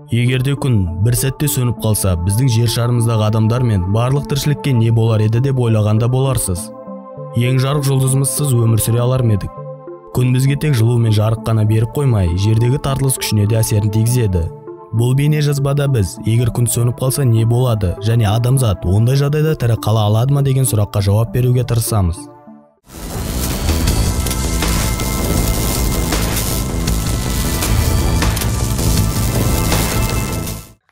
Егерде күн бір сәтте сөніп қалса, біздің жер шарымыздағы адамдар мен барлық тіршілікке не болар еді деп ойлағанда боларсыз. Ең жарық жұлдызымызсыз өмір сүре алар ма едік? Күн бізге тек жылу мен жарық қана беріп қоймай, жердегі тартылыс күшіне де әсерін тигізеді. Бұл бейне жазбада біз, егер күн сөніп қалса не болады және адамзат ондай жағдайда тірі қала алады ма деген сұраққа жауап беруге тырысамыз.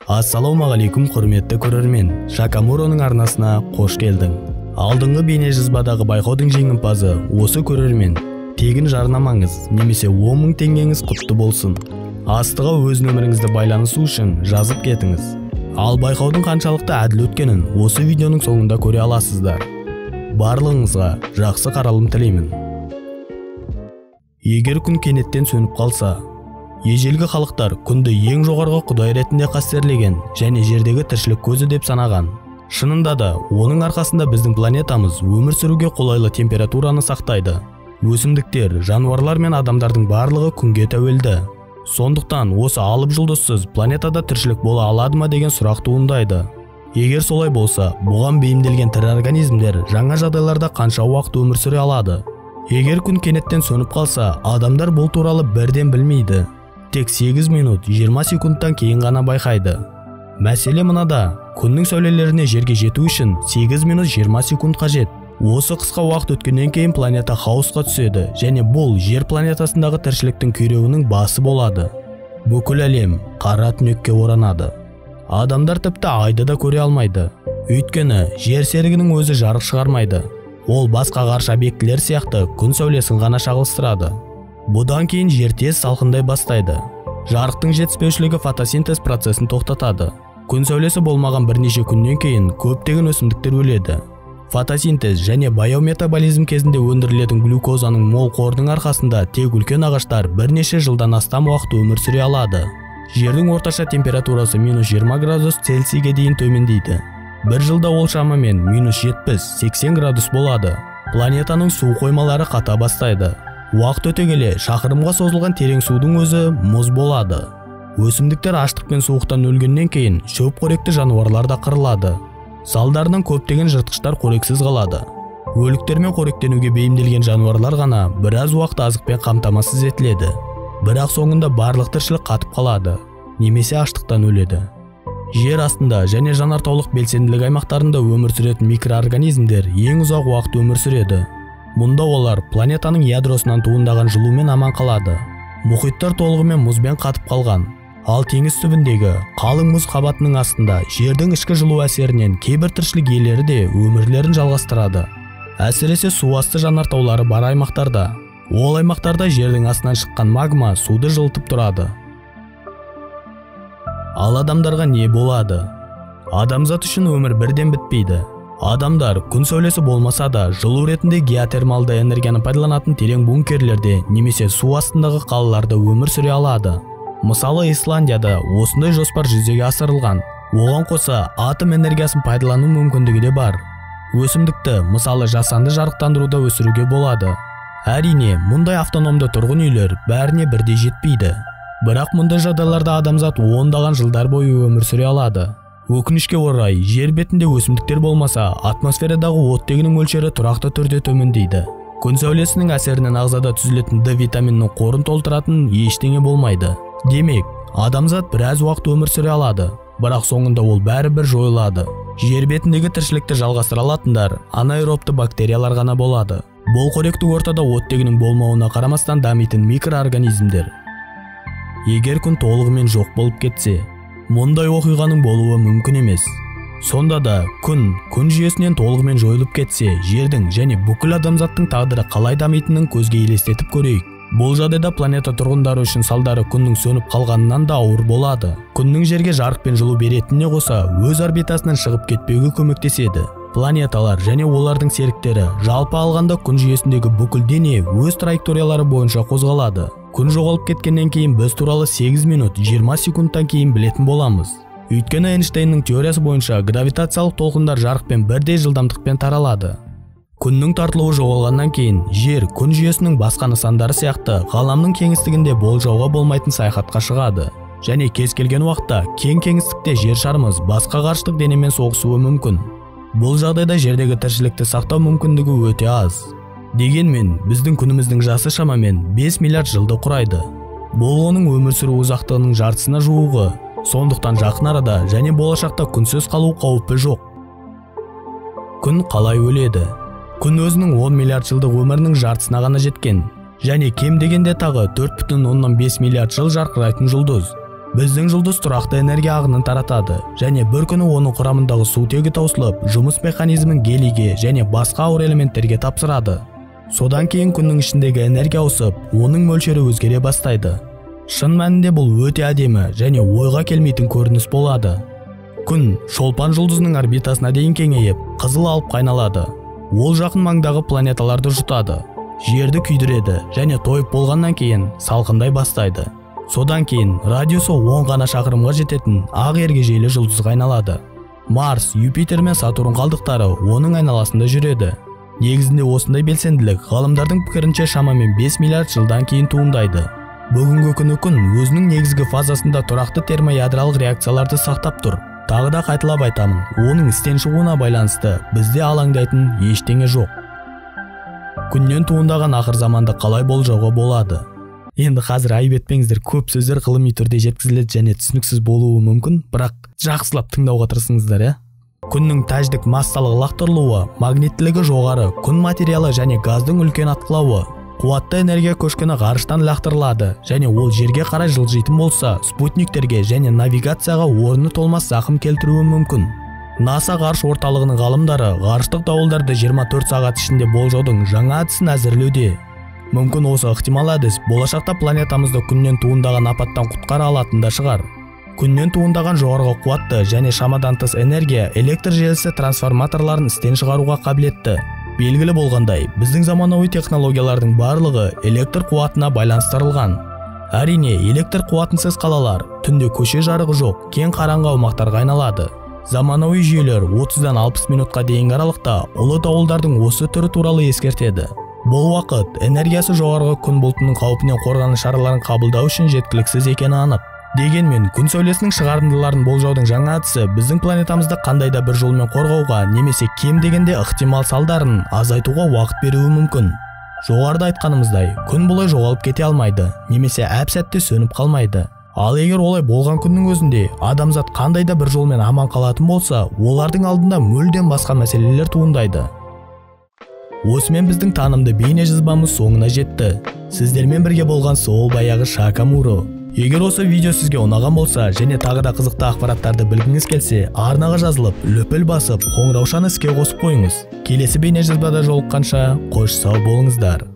Ассалаумағалейкум құрметті көрермен, Шакамуроның арнасына қош келдің. Алдыңғы бейне жазбадағы байқаудың жеңімпазы осы көрермен. Тегін жарнамаңыз немесе 10.000 теңгеңіз құтты болсын. Астыға өз нөміріңізді байланысу үшін жазып кетіңіз. Ал байқаудың қаншалықты әділ өткенін осы видеоның соңында көре аласыздар. Барлығыңызға жақсы қаралым тілеймін. Егер күн кенеттен сөніп қалса, ежелгі халықтар күнді ең жоғарғы құдай ретінде қастерлеген және жердегі тіршілік көзі деп санаған. Шынында да, оның арқасында біздің планетамыз өмір сүруге қолайлы температураны сақтайды. Өсімдіктер, жануарлар мен адамдардың барлығы күнге тәуелді. Сондықтан осы алып жұлдызсыз планетада тіршілік бола алады ма деген сұрақ туындайды. Егер солай болса, бұған бейімделген тірі организмдер жаңа жағдайларда қанша уақыт өмір сүре алады? Егер күн кенеттен сөніп қалса, адамдар бұл туралы бірден білмейді. Тек 8 минут 20 секундтан кейін ғана байқайды. Мәселе мынада, күннің сәулелеріне жерге жету үшін 8 минут 20 секунд қажет. Осы қысқа уақыт өткеннен кейін планета хаосқа түседі және бұл жер планетасындағы тіршіліктің күйреуінің басы болады. Бүкіл әлем қара түнекке оранады. Адамдар тіпті айды да көре алмайды. Өйткені жер серігінің өзі жарық шығармайды. Ол басқа ғарыш объектілер сияқты күн сәулесін ғана шағылыстырады. Бұдан кейін жер тез салқындай бастайды. Жарықтың жетіспеушілігі фотосинтез процесін тоқтатады. Күн сәулесі болмаған бірнеше күннен кейін көптеген өсімдіктер өледі. Фотосинтез және баяу метаболизм кезінде өндірілетін глюкозаның мол қорының арқасында тек үлкен ағаштар бірнеше жылдан астам уақыт өмір сүре алады. Жердің орташа температурасы -20 градус Цельсийге дейін төмендейді. Бір жылда ол шамамен -70-80 градус болады. Планетаның су қоймалары қата бастайды. Уақыт өте келе шақырымға созылған терең судың өзі мұз болады. Өсімдіктер аштық пен суықтан өлгеннен кейін шөп қоректі жануарлар да қырылады. Салдарынан көптеген жыртқыштар қорексіз қалады. Өліктермен қоректенуге бейімделген жануарлар ғана біраз уақыт азықпен қамтамасыз етіледі. Бірақ соңында барлық тіршілік қатып қалады, немесе аштықтан өледі. Жер астында және жанартаулық белсенділік аймақтарында өмір сүретін микроорганизмдер ең ұзақ уақыт өмір сүреді. Мұнда олар планетаның ядросынан туындаған жылумен аман қалады. Мұхиттар толығымен мұзбен қатып қалған. Ал теңіз түбіндегі қалың мұз қабатының астында жердің ішкі жылу әсерінен кейбір тіршілік иелері де өмірлерін жалғастырады. Әсіресе су асты жанартаулары бар аймақтарда. Ол аймақтарда жердің астынан шыққан магма суды жылытып тұрады. Ал адамдарға не болады? Адамзат үшін өмір бірден бітпейді. Адамдар күн сәулесі болмаса да жылу ретінде геотермалды энергияны пайдаланатын терең бункерлерде немесе су астындағы қалаларда өмір сүре алады. Мысалы, Исландияда осындай жоспар жүзеге асырылған. Оған қоса атом энергиясын пайдалану мүмкіндігі де бар. Өсімдікті, мысалы жасанды жарықтандыруда өсіруге болады. Әрине, мұндай автономды тұрғын үйлер бәріне бірдей жетпейді. Бірақ мұндай жағдайларда адамзат ондаған жылдар бойы өмір сүре алады. Өкінішке орай, жер бетінде өсімдіктер болмаса, атмосферадағы оттегінің мөлшері тұрақты түрде төмендейді. Күн сәулесінің әсерінен ағзада түзілетін D витаминінің қорын толтыратын ештеңе болмайды. Демек, адамзат біраз уақыт өмір сүре алады, бірақ соңында ол бәрібір жойылады. Жер бетіндегі тіршілікті жалғастыра алатындар анаэробты бактериялар ғана болады. Бұл қоректік ортада оттегінің болмауына қарамастан дамитын микроорганизмдер. Егер күн толығымен жоқ болып кетсе, мұндай оқиғаның болуы мүмкін емес. Сонда да күн жүйесінен толығымен жойылып кетсе, жердің және бүкіл адамзаттың тағдыры қалай дамитынын көзге елестетіп көрейік. Бұл жағдайда планета тұрғындары үшін салдары күннің сөніп қалғанынан да ауыр болады. Күннің жерге жарық пен жылу беретініне қоса, өз орбитасынан шығып кетпеуге көмектеседі. Планеталар және олардың серіктері жалпы алғанда күн жүйесіндегі бүкіл дене өз траекториялары бойынша қозғалады. Күн жоғалып кеткеннен кейін біз туралы 8 минут 20 секундтан кейін білетін боламыз. Өйткені Эйнштейннің теориясы бойынша гравитациялық толқындар жарықпен бірдей жылдамдықпен таралады. Күннің тартылуы жоғалғаннан кейін жер күн жүйесінің басқа нысандары сияқты ғаламның кеңістігінде болжауға болмайтын саяхатқа шығады. және кез келген уақытта кең кеңістікте жер шарымыз басқа ғарыштық денемен соғысуы мүмкін. Бұл жағдайда жердегі тіршілікті сақтау мүмкіндігі өте аз. Дегенмен, біздің күніміздің жасы шамамен 5 миллиард жылды құрайды. Бұл оның өмір сүру ұзақтығының жартысына жуығы, сондықтан жақын арада және болашақта күнсіз қалу қаупі жоқ. Күн қалай өледі? Күн өзінің 10 миллиард жылдық өмірінің жартысына ғана жеткен, және кем дегенде тағы 4,5 миллиард жыл жарқырайтын жұлдыз. Біздің жұлдыз тұрақты энергия ағынын таратады, және бір күні оның құрамындағы сутегі таусылып, жұмыс механизмін гелийге және басқа ауыр элементтерге тапсырады. Содан кейін күннің ішіндегі энергия ауысып, оның мөлшері өзгере бастайды. Шын мәнінде бұл өте әдемі және ойға келмейтін көрініс болады. Күн шолпан жұлдызының орбитасына дейін кеңейіп, қызыл алып қайналады. Ол жақын маңдағы планеталарды жұтады, жерді күйдіреді және тойып болғаннан кейін салқындай бастайды. Содан кейін радиусы 10 ғана шақырымға жететін ақ ергежейлі жұлдызға айналады. Марс, Юпитер мен Сатурн қалдықтары оның айналасында жүреді. Негізінде осындай белсенділік ғалымдардың пікірінше шамамен 5 миллиард жылдан кейін туындайды. Бүгінгі күні күн өзінің негізгі фазасында тұрақты термоядролық реакцияларды сақтап тұр. Тағы да қайталап айтамын, оның істен шығуына байланысты бізде алаңдайтын ештеңе жоқ. Күннен туындаған ақыр заманды қалай болжауға болады? Енді қазір айып етпеңіздер, көп сөздер ғылыми түрде жеткізіледі және түсініксіз болуы мүмкін, бірақ жақсылап тыңдауға тырысыңыздар, Күннің тәждік массалық лақтырылуы, магниттілігі жоғары, күн материалы және газдың үлкен атқылауы. Қуатты энергия көшкіні ғарыштан лақтырылады, және ол жерге қарай жылжитын болса, спутниктерге және навигацияға орны толмас зақым келтіруі мүмкін. НАСА ғарыш орталығының ғалымдары ғарыштық дауылдарды 24 сағат ішінде болжаудың жаңа әдісін әзірлеуде. Мүмкін осы ықтимал әдіс болашақта планетамызды күннен туындаған апаттан құтқара алатын да шығар. Күннен туындаған жоғарғы қуатты және шамадан тыс энергия электр желісі трансформаторларын істен шығаруға қабілетті. Белгілі болғандай, біздің заманауи технологиялардың барлығы электр қуатына байланыстырылған. Әрине, электр қуатынсыз қалалар, түнде көше жарығы жоқ, кең қараңғы аумақтарға айналады. Заманауи жүйелер 30-дан 60 минутқа дейінгі аралықта ұлы дауылдардың осы түрі туралы ескертеді. Бұл уақыт энергиясы жоғарғы күн бұлтының қауіпінен қорғаныс шараларын қабылдау үшін жеткіліксіз екені анық. Дегенмен, күн сәулесінің шығарындыларын болжаудың жаңа әдісі біздің планетамызды қандай да бір жолмен қорғауға немесе кем дегенде ықтимал салдарын азайтуға уақыт беруі мүмкін. Жоғарыда айтқанымыздай, күн бұлай жоғалып кете алмайды, немесе әп-сәтте сөніп қалмайды. Ал егер олай болған күннің өзінде адамзат қандай да бір жолмен аман қалатын болса, олардың алдында мүлдем басқа мәселелер туындайды. Осымен біздің танымды бейне жазбамыз соңына жетті. Сіздермен бірге болған сол баяғы Шака Муро. Егер осы видео сізге ұнаған болса және тағы да қызықты ақпараттарды білгіңіз келсе, арнаға жазылып, лүпіл басып, қоңыраушаны іске қосып қойыңыз. Келесі бейне жазбада жолыққанша, қош сау болыңыздар.